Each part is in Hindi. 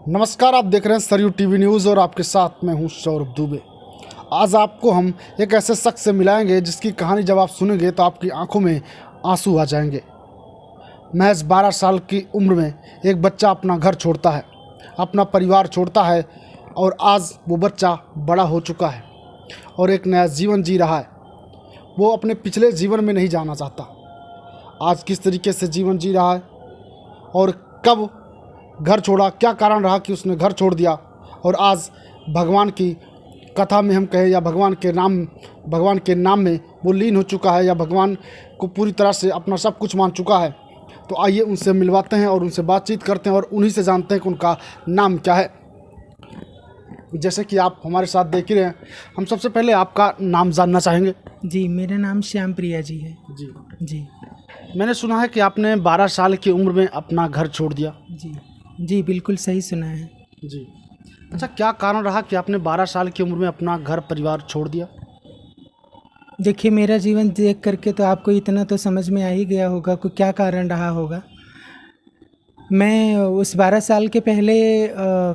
नमस्कार, आप देख रहे हैं सरयू टीवी न्यूज़ और आपके साथ मैं हूं सौरभ दुबे। आज आपको हम एक ऐसे शख्स से मिलाएंगे जिसकी कहानी जब आप सुनेंगे तो आपकी आंखों में आंसू आ जाएंगे। महज 12 साल की उम्र में एक बच्चा अपना घर छोड़ता है, अपना परिवार छोड़ता है और आज वो बच्चा बड़ा हो चुका है और एक नया जीवन जी रहा है। वो अपने पिछले जीवन में नहीं जाना चाहता। आज किस तरीके से जीवन जी रहा है और कब घर छोड़ा, क्या कारण रहा कि उसने घर छोड़ दिया और आज भगवान की कथा में हम कहें या भगवान के नाम में वो लीन हो चुका है या भगवान को पूरी तरह से अपना सब कुछ मान चुका है। तो आइए उनसे मिलवाते हैं और उनसे बातचीत करते हैं और उन्हीं से जानते हैं कि उनका नाम क्या है। जैसे कि आप हमारे साथ देख ही रहे हैं, हम सबसे पहले आपका नाम जानना चाहेंगे। जी, मेरा नाम श्याम प्रिया जी है। जी। मैंने सुना है कि आपने 12 साल की उम्र में अपना घर छोड़ दिया। जी, बिल्कुल सही सुना है। जी, अच्छा, क्या कारण रहा कि आपने 12 साल की उम्र में अपना घर परिवार छोड़ दिया? देखिए, मेरा जीवन देख करके तो आपको इतना तो समझ में आ ही गया होगा कि क्या कारण रहा होगा। मैं उस 12 साल के पहले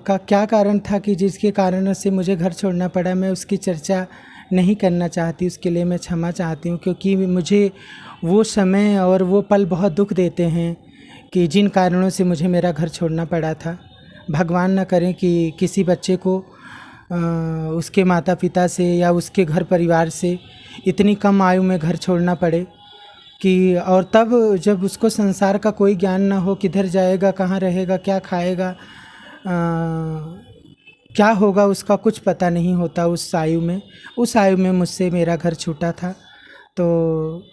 का क्या कारण था कि जिसके कारण से मुझे घर छोड़ना पड़ा, मैं उसकी चर्चा नहीं करना चाहती। उसके लिए मैं क्षमा चाहती हूँ, क्योंकि मुझे वो समय और वो पल बहुत दुख देते हैं कि जिन कारणों से मुझे मेरा घर छोड़ना पड़ा था। भगवान न करें कि किसी बच्चे को उसके माता पिता से या उसके घर परिवार से इतनी कम आयु में घर छोड़ना पड़े कि और तब जब उसको संसार का कोई ज्ञान ना हो, किधर जाएगा, कहाँ रहेगा, क्या खाएगा, क्या होगा, उसका कुछ पता नहीं होता। उस आयु में मुझसे मेरा घर छूटा था। तो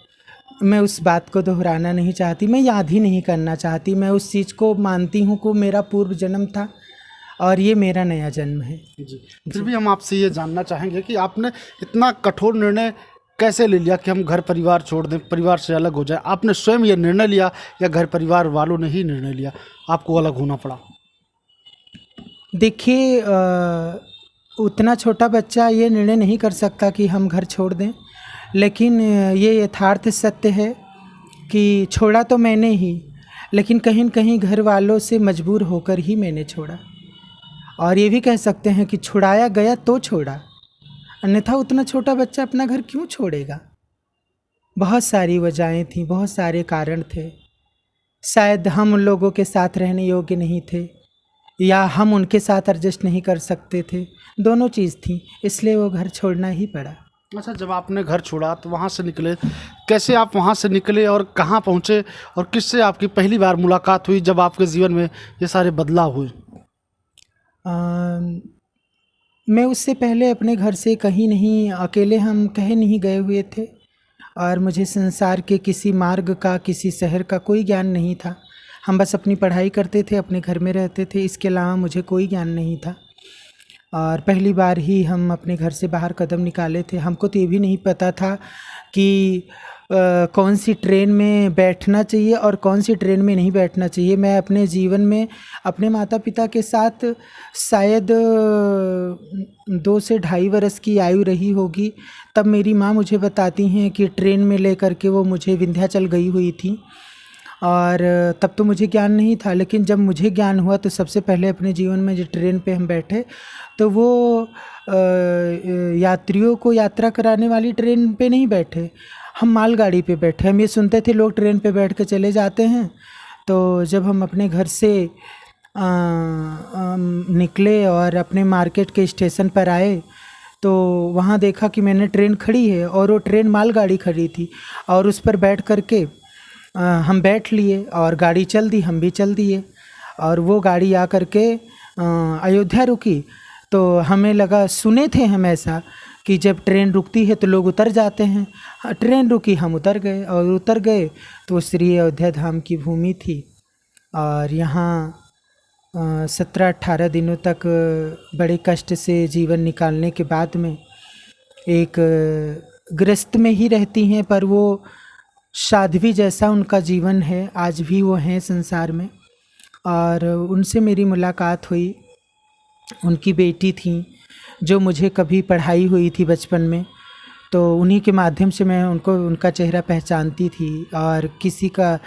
मैं उस बात को दोहराना नहीं चाहती, मैं याद ही नहीं करना चाहती। मैं उस चीज़ को मानती हूँ कि मेरा पूर्व जन्म था और ये मेरा नया जन्म है। जी, फिर भी हम आपसे ये जानना चाहेंगे कि आपने इतना कठोर निर्णय कैसे ले लिया कि हम घर परिवार छोड़ दें, परिवार से अलग हो जाए? आपने स्वयं ये निर्णय लिया या घर परिवार वालों ने ही निर्णय लिया, आपको अलग होना पड़ा? देखिए, उतना छोटा बच्चा ये निर्णय नहीं कर सकता कि हम घर छोड़ दें, लेकिन ये यथार्थ सत्य है कि छोड़ा तो मैंने ही, लेकिन कहीं न कहीं घर वालों से मजबूर होकर ही मैंने छोड़ा। और ये भी कह सकते हैं कि छुड़ाया गया तो छोड़ा, अन्यथा उतना छोटा बच्चा अपना घर क्यों छोड़ेगा। बहुत सारी वजहें थीं, बहुत सारे कारण थे। शायद हम उन लोगों के साथ रहने योग्य नहीं थे या हम उनके साथ एडजस्ट नहीं कर सकते थे। दोनों चीज़ थी, इसलिए वो घर छोड़ना ही पड़ा। अच्छा, जब आपने घर छोड़ा तो वहाँ से निकले, कैसे आप वहाँ से निकले और कहाँ पहुँचे और किससे आपकी पहली बार मुलाकात हुई जब आपके जीवन में ये सारे बदलाव हुए? मैं उससे पहले अपने घर से कहीं नहीं, अकेले हम कहीं नहीं गए हुए थे और मुझे संसार के किसी मार्ग का, किसी शहर का कोई ज्ञान नहीं था। हम बस अपनी पढ़ाई करते थे, अपने घर में रहते थे, इसके अलावा मुझे कोई ज्ञान नहीं था। और पहली बार ही हम अपने घर से बाहर कदम निकाले थे। हमको तो ये भी नहीं पता था कि कौन सी ट्रेन में बैठना चाहिए और कौन सी ट्रेन में नहीं बैठना चाहिए। मैं अपने जीवन में अपने माता पिता के साथ शायद 2 से ढाई वर्ष की आयु रही होगी, तब मेरी माँ मुझे बताती हैं कि ट्रेन में लेकर के वो मुझे विंध्याचल गई हुई थी। और तब तो मुझे ज्ञान नहीं था, लेकिन जब मुझे ज्ञान हुआ तो सबसे पहले अपने जीवन में जो ट्रेन पे हम बैठे तो वो यात्रियों को यात्रा कराने वाली ट्रेन पे नहीं बैठे, हम मालगाड़ी पे बैठे। हम ये सुनते थे लोग ट्रेन पे बैठ के चले जाते हैं। तो जब हम अपने घर से निकले और अपने मार्केट के स्टेशन पर आए तो वहाँ देखा कि मैंने ट्रेन खड़ी है और वो ट्रेन मालगाड़ी खड़ी थी और उस पर बैठ करके हम बैठ लिए और गाड़ी चल दी, हम भी चल दिए। और वो गाड़ी आ करके अयोध्या रुकी तो हमें लगा, सुने थे हम ऐसा कि जब ट्रेन रुकती है तो लोग उतर जाते हैं। ट्रेन रुकी, हम उतर गए और उतर गए तो श्री अयोध्या धाम की भूमि थी। और यहाँ 17-18 दिनों तक बड़े कष्ट से जीवन निकालने के बाद में एक गृहस्थ में ही रहती हैं, पर वो साध्वी जैसा उनका जीवन है, आज भी वो हैं संसार में। और उनसे मेरी मुलाकात हुई। उनकी बेटी थी जो मुझे कभी पढ़ाई हुई थी बचपन में, तो उन्हीं के माध्यम से मैं उनका चेहरा पहचानती थी। और किसी का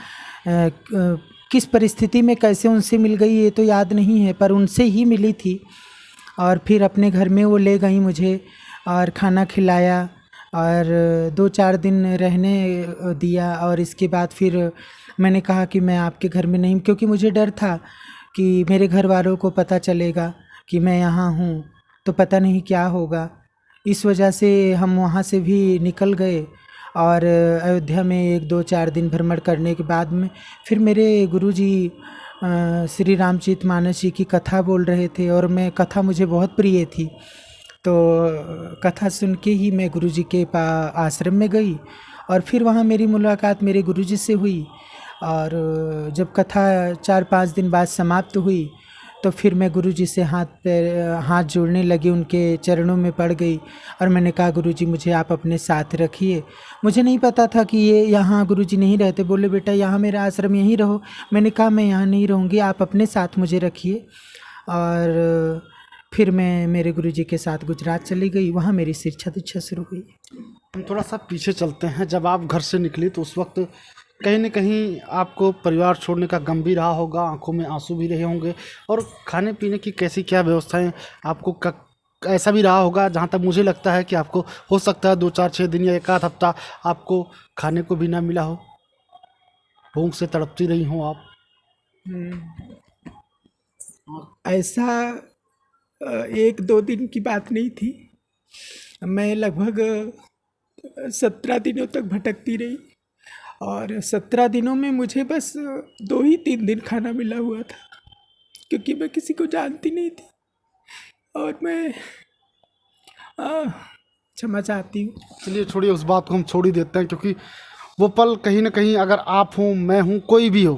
किस परिस्थिति में कैसे उनसे मिल गई ये तो याद नहीं है, पर उनसे ही मिली थी। और फिर अपने घर में वो ले गई मुझे और खाना खिलाया और 2-4 दिन रहने दिया। और इसके बाद फिर मैंने कहा कि मैं आपके घर में नहीं, क्योंकि मुझे डर था कि मेरे घर वालों को पता चलेगा कि मैं यहाँ हूँ तो पता नहीं क्या होगा। इस वजह से हम वहाँ से भी निकल गए और अयोध्या में 1-2-4 दिन भ्रमण करने के बाद में फिर मेरे गुरुजी श्री रामचरितमानस जी की कथा बोल रहे थे और मैं कथा मुझे बहुत प्रिय थी। तो कथा सुन के ही मैं गुरुजी के आश्रम में गई और फिर वहाँ मेरी मुलाकात मेरे गुरुजी से हुई। और जब कथा 4-5 दिन बाद समाप्त हुई तो फिर मैं गुरुजी से हाथ जोड़ने लगी, उनके चरणों में पड़ गई और मैंने कहा गुरुजी मुझे आप अपने साथ रखिए। मुझे नहीं पता था कि ये यहाँ गुरुजी नहीं रहते। बोले बेटा यहाँ मेरा आश्रम यहीं रहो। मैंने कहा मैं यहाँ नहीं रहूँगी, आप अपने साथ मुझे रखिए। और फिर मैं मेरे गुरुजी के साथ गुजरात चली गई, वहाँ मेरी शिक्षा दीक्षा शुरू हुई। हम थोड़ा सा पीछे चलते हैं। जब आप घर से निकली तो उस वक्त कहीं न कहीं आपको परिवार छोड़ने का गम भी रहा होगा, आंखों में आंसू भी रहे होंगे, और खाने पीने की कैसी क्या व्यवस्थाएं आपको ऐसा भी रहा होगा जहां तक मुझे लगता है कि आपको हो सकता है 2-4-6 दिन या 1 आध हफ्ता आपको खाने को भी ना मिला हो, भूख से तड़पती रही हो आप। ऐसा 1-2 दिन की बात नहीं थी। मैं लगभग 17 दिनों तक भटकती रही और 17 दिनों में मुझे बस 2 ही 3 दिन खाना मिला हुआ था, क्योंकि मैं किसी को जानती नहीं थी। और मैं क्षमा चाहती हूँ। चलिए छोड़िए, उस बात को हम छोड़ ही देते हैं, क्योंकि वो पल कहीं ना कहीं अगर आप हों, मैं हूँ, कोई भी हो,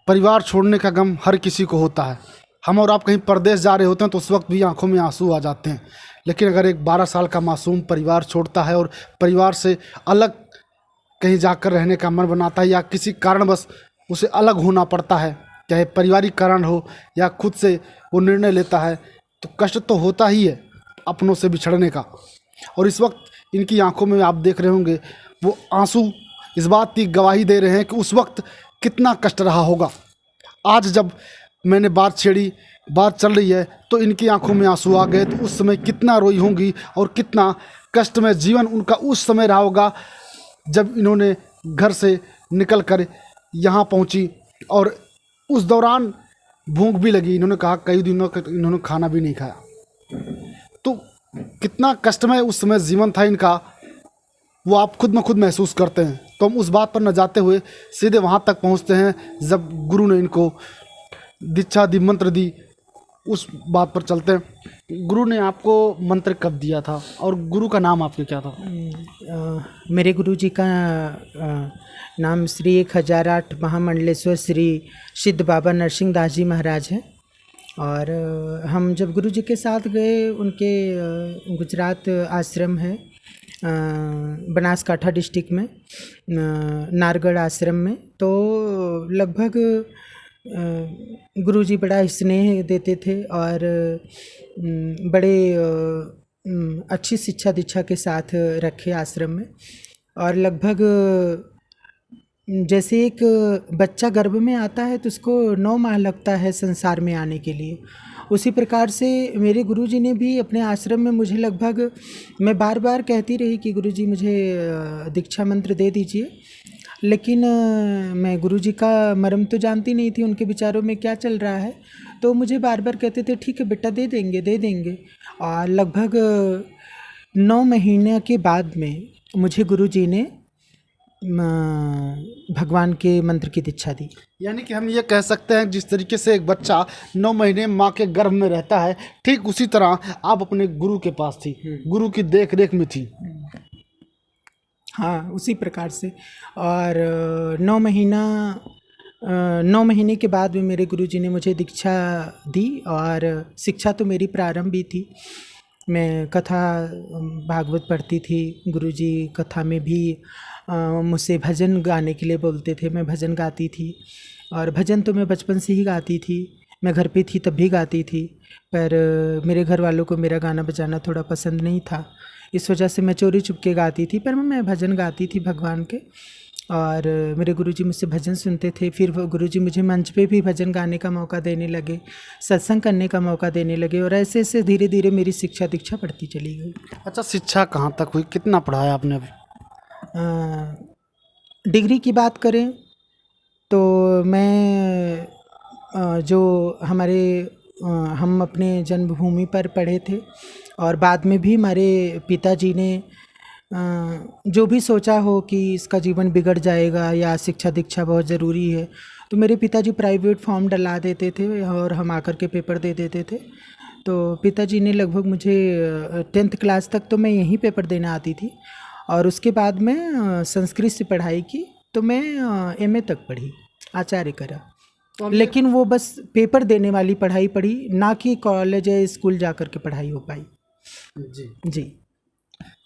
परिवार छोड़ने का गम हर किसी को होता है। हम और आप कहीं परदेश जा रहे होते हैं तो उस वक्त भी आंखों में आंसू आ जाते हैं, लेकिन अगर एक 12 साल का मासूम परिवार छोड़ता है और परिवार से अलग कहीं जाकर रहने का मन बनाता है या किसी कारणवश उसे अलग होना पड़ता है, चाहे पारिवारिक कारण हो या खुद से वो निर्णय लेता है, तो कष्ट तो होता ही है अपनों से बिछड़ने का। और इस वक्त इनकी आंखों में आप देख रहे होंगे वो आंसू इस बात की गवाही दे रहे हैं कि उस वक्त कितना कष्ट रहा होगा। आज जब मैंने बात छेड़ी, बात चल रही है, तो इनकी आंखों में आंसू आ गए, तो उस समय कितना रोई होंगी और कितना कष्टमय जीवन उनका उस समय रहा होगा जब इन्होंने घर से निकल कर यहाँ पहुँची। और उस दौरान भूख भी लगी, इन्होंने कहा कई दिनों तक इन्होंने खाना भी नहीं खाया। तो कितना कष्टमय उस समय जीवन था इनका, वो आप खुद में खुद महसूस करते हैं। तो हम उस बात पर न जाते हुए सीधे वहाँ तक पहुँचते हैं जब गुरु ने इनको दीक्षा दी, मंत्र दी, उस बात पर चलते हैं। गुरु ने आपको मंत्र कब दिया था और गुरु का नाम आपके क्या था? मेरे गुरु जी का नाम श्री 1008 महामंडलेश्वर श्री सिद्ध बाबा नरसिंह दास जी महाराज है। और हम जब गुरु जी के साथ गए, उनके गुजरात आश्रम है बनासकाठा डिस्ट्रिक्ट में, नारगढ़ आश्रम में, तो लगभग गुरुजी बड़ा स्नेह देते थे और बड़े अच्छी शिक्षा दीक्षा के साथ रखे आश्रम में। और लगभग जैसे एक बच्चा गर्भ में आता है तो उसको 9 माह लगता है संसार में आने के लिए, उसी प्रकार से मेरे गुरुजी ने भी अपने आश्रम में मुझे लगभग, मैं बार बार कहती रही कि गुरुजी मुझे दीक्षा मंत्र दे दीजिए, लेकिन मैं गुरुजी का मर्म तो जानती नहीं थी, उनके विचारों में क्या चल रहा है। तो मुझे बार बार कहते थे ठीक है बेटा दे देंगे दे देंगे। और लगभग 9 महीने के बाद में मुझे गुरुजी ने भगवान के मंत्र की दीक्षा दी। यानी कि हम ये कह सकते हैं जिस तरीके से एक बच्चा 9 महीने माँ के गर्भ में रहता है, ठीक उसी तरह आप अपने गुरु के पास थी, गुरु की देख रेख में थी। हाँ, उसी प्रकार से। और 9 महीने के बाद में मेरे गुरुजी ने मुझे दीक्षा दी और शिक्षा तो मेरी प्रारंभ भी थी। मैं कथा भागवत पढ़ती थी, गुरुजी कथा में भी मुझसे भजन गाने के लिए बोलते थे, मैं भजन गाती थी। और भजन तो मैं बचपन से ही गाती थी, मैं घर पे थी तब भी गाती थी, पर मेरे घर वालों को मेरा गाना बजाना थोड़ा पसंद नहीं था, इस वजह से मैं चोरी चुपके गाती थी, पर मैं भजन गाती थी भगवान के। और मेरे गुरुजी मुझसे भजन सुनते थे। फिर वो गुरुजी मुझे मंच पे भी भजन गाने का मौका देने लगे, सत्संग करने का मौका देने लगे, और ऐसे ऐसे धीरे धीरे मेरी शिक्षा दीक्षा बढ़ती चली गई। अच्छा, शिक्षा कहाँ तक हुई, कितना पढ़ाया आपने अभी? डिग्री की बात करें तो मैं जो हमारे हम अपने जन्मभूमि पर पढ़े थे, और बाद में भी हमारे पिताजी ने जो भी सोचा हो कि इसका जीवन बिगड़ जाएगा या शिक्षा दीक्षा बहुत ज़रूरी है, तो मेरे पिताजी प्राइवेट फॉर्म डला देते थे और हम आकर के पेपर दे देते थे। तो पिताजी ने लगभग मुझे 10th क्लास तक तो मैं यहीं पेपर देने आती थी, और उसके बाद में संस्कृत से पढ़ाई की, तो मैं MA तक पढ़ी, आचार्य करा। लेकिन वो बस पेपर देने वाली पढ़ाई पढ़ी, ना कि कॉलेज या स्कूल जा कर के पढ़ाई हो पाई। जी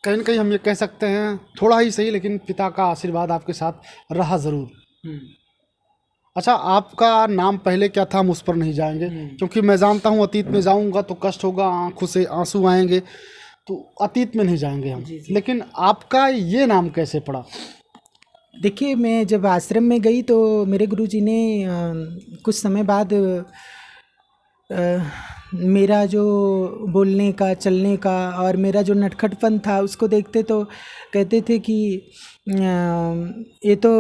कहीं ना कहीं हम ये कह सकते हैं, थोड़ा ही सही, लेकिन पिता का आशीर्वाद आपके साथ रहा ज़रूर। अच्छा, आपका नाम पहले क्या था, हम उस पर नहीं जाएंगे, क्योंकि मैं जानता हूँ अतीत में जाऊँगा तो कष्ट होगा, आंखों से आंसू आएंगे, तो अतीत में नहीं जाएंगे हम। लेकिन आपका ये नाम कैसे पड़ा? देखिए, मैं जब आश्रम में गई तो मेरे गुरुजी ने कुछ समय बाद मेरा जो बोलने का, चलने का और मेरा जो नटखटपन था उसको देखते तो कहते थे कि ये तो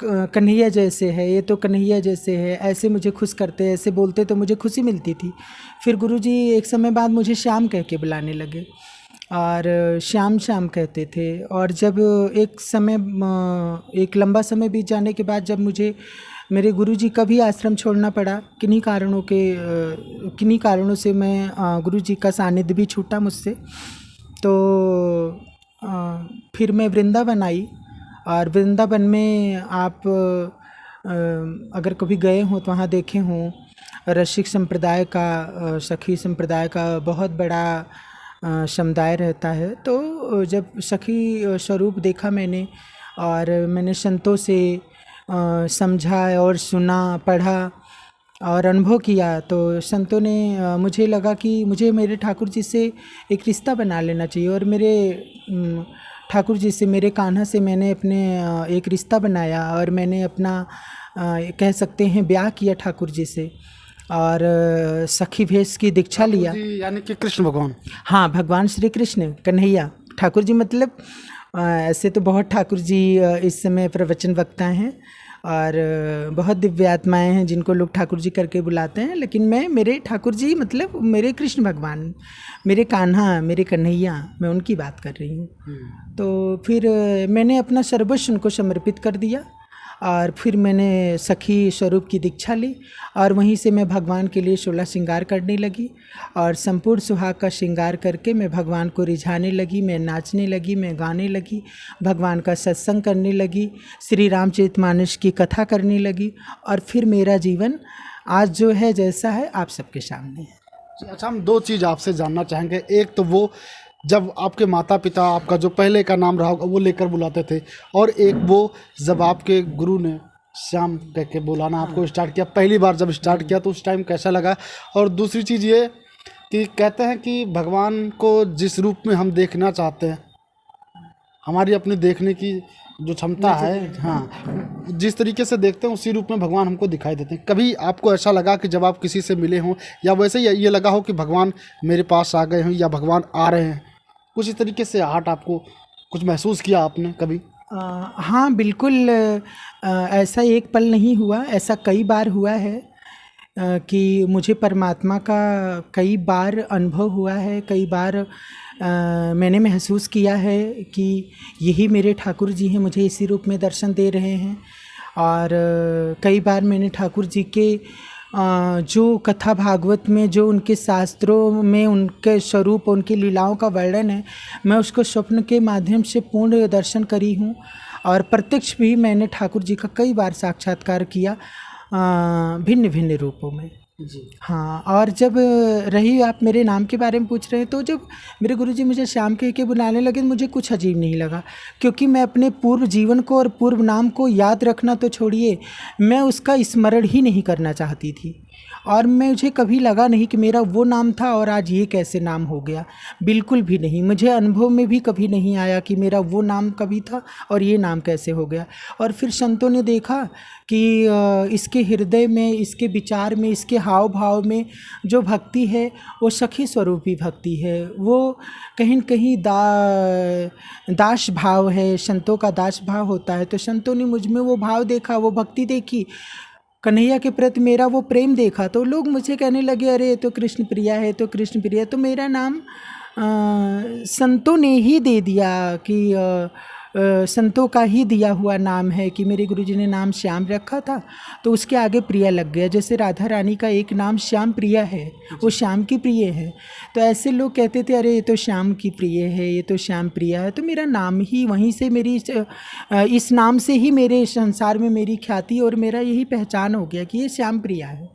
कन्हैया जैसे है, ये तो कन्हैया जैसे है, ऐसे मुझे खुश करते, ऐसे बोलते तो मुझे खुशी मिलती थी। फिर गुरुजी एक समय बाद मुझे श्याम कह के बुलाने लगे, और श्याम श्याम कहते थे। और जब एक लंबा समय बीत जाने के बाद जब मुझे मेरे गुरुजी का भी आश्रम छोड़ना पड़ा, किन्हीं कारणों से मैं गुरुजी का सानिध्य भी छूटा मुझसे, तो फिर मैं वृंदावन आई। और वृंदावन में आप अगर कभी गए हो तो वहाँ देखे हों, रसिक संप्रदाय का, सखी संप्रदाय का बहुत बड़ा समुदाय रहता है। तो जब सखी स्वरूप देखा मैंने, और मैंने संतों से समझा और सुना, पढ़ा और अनुभव किया, तो संतों ने मुझे लगा कि मुझे मेरे ठाकुर जी से एक रिश्ता बना लेना चाहिए। और मेरे ठाकुर जी से, मेरे कान्हा से मैंने अपने एक रिश्ता बनाया, और मैंने अपना कह सकते हैं ब्याह किया ठाकुर जी से, और सखी भेष की दीक्षा लिया। यानी कि कृष्ण भगवान? हाँ, भगवान श्री कृष्ण, कन्हैया। ठाकुर जी मतलब ऐसे तो बहुत ठाकुर जी इस समय प्रवचन वक्ता हैं, और बहुत दिव्य आत्माएँ हैं जिनको लोग ठाकुर जी करके बुलाते हैं, लेकिन मेरे ठाकुर जी मतलब मेरे कृष्ण भगवान, मेरे कान्हा, मेरे कन्हैया, मैं उनकी बात कर रही हूँ। तो फिर मैंने अपना सर्वस्व उनको समर्पित कर दिया, और फिर मैंने सखी स्वरूप की दीक्षा ली, और वहीं से मैं भगवान के लिए 16 श्रृंगार करने लगी, और संपूर्ण सुहाग का श्रृंगार करके मैं भगवान को रिझाने लगी, मैं नाचने लगी, मैं गाने लगी, भगवान का सत्संग करने लगी, श्री रामचरितमानस की कथा करने लगी, और फिर मेरा जीवन आज जो है जैसा है आप सबके सामने है। अच्छा, हम दो चीज़ आपसे जानना चाहेंगे। एक तो वो जब आपके माता पिता आपका जो पहले का नाम रहा होगा वो लेकर बुलाते थे, और एक वो जब आपके गुरु ने श्याम कह के बुलाना आपको स्टार्ट किया, पहली बार जब स्टार्ट किया तो उस टाइम कैसा लगा? और दूसरी चीज़ ये कि कहते हैं कि भगवान को जिस रूप में हम देखना चाहते हैं, हमारी अपनी देखने की जो क्षमता है, हाँ, जिस तरीके से देखते हैं उसी रूप में भगवान हमको दिखाई देते हैं। कभी आपको ऐसा लगा कि जब आप किसी से मिले हों, या वैसे ही ये लगा हो कि भगवान मेरे पास आ गए हों या भगवान आ रहे हैं, कुछ इस तरीके से हार्ट आपको कुछ महसूस किया आपने कभी? हाँ बिल्कुल, ऐसा एक पल नहीं हुआ, ऐसा कई बार हुआ है कि मुझे परमात्मा का कई बार अनुभव हुआ है, कई बार मैंने महसूस किया है कि यही मेरे ठाकुर जी हैं, मुझे इसी रूप में दर्शन दे रहे हैं। और कई बार मैंने ठाकुर जी के जो कथा भागवत में, जो उनके शास्त्रों में उनके स्वरूप, उनकी लीलाओं का वर्णन है, मैं उसको स्वप्न के माध्यम से पूर्ण दर्शन करी हूँ, और प्रत्यक्ष भी मैंने ठाकुर जी का कई बार साक्षात्कार किया भिन्न भिन्न रूपों में जी। हाँ, और जब रही आप मेरे नाम के बारे में पूछ रहे हैं, तो जब मेरे गुरुजी मुझे श्याम कह के बुलाने लगे मुझे कुछ अजीब नहीं लगा, क्योंकि मैं अपने पूर्व जीवन को और पूर्व नाम को याद रखना तो छोड़िए, मैं उसका स्मरण ही नहीं करना चाहती थी। और मुझे कभी लगा नहीं कि मेरा वो नाम था और आज ये कैसे नाम हो गया, बिल्कुल भी नहीं। मुझे अनुभव में भी कभी नहीं आया कि मेरा वो नाम कभी था और ये नाम कैसे हो गया। और फिर संतों ने देखा कि इसके हृदय में, इसके विचार में, इसके हाव भाव में जो भक्ति है वो सखी स्वरूपी भक्ति है, वो कहीं न कहीं दास भाव है, संतों का दास भाव होता है। तो संतों ने मुझ में वो भाव देखा, वो भक्ति देखी, कन्हैया के प्रति मेरा वो प्रेम देखा। तो लोग मुझे कहने लगे, अरे ये तो कृष्ण प्रिया है, तो कृष्ण प्रिया। तो मेरा नाम संतों ने ही दे दिया कि संतों का ही दिया हुआ नाम है कि मेरे गुरुजी ने नाम श्याम रखा था, तो उसके आगे प्रिया लग गया। जैसे राधा रानी का एक नाम श्याम प्रिया है, वो श्याम की प्रिय है। तो ऐसे लोग कहते थे, अरे ये तो श्याम की प्रिय है, ये तो श्याम प्रिया है। तो मेरा नाम ही वहीं से, मेरी इस नाम से ही मेरे संसार में मेरी ख्याति और मेरा यही पहचान हो गया कि ये श्याम प्रिया है।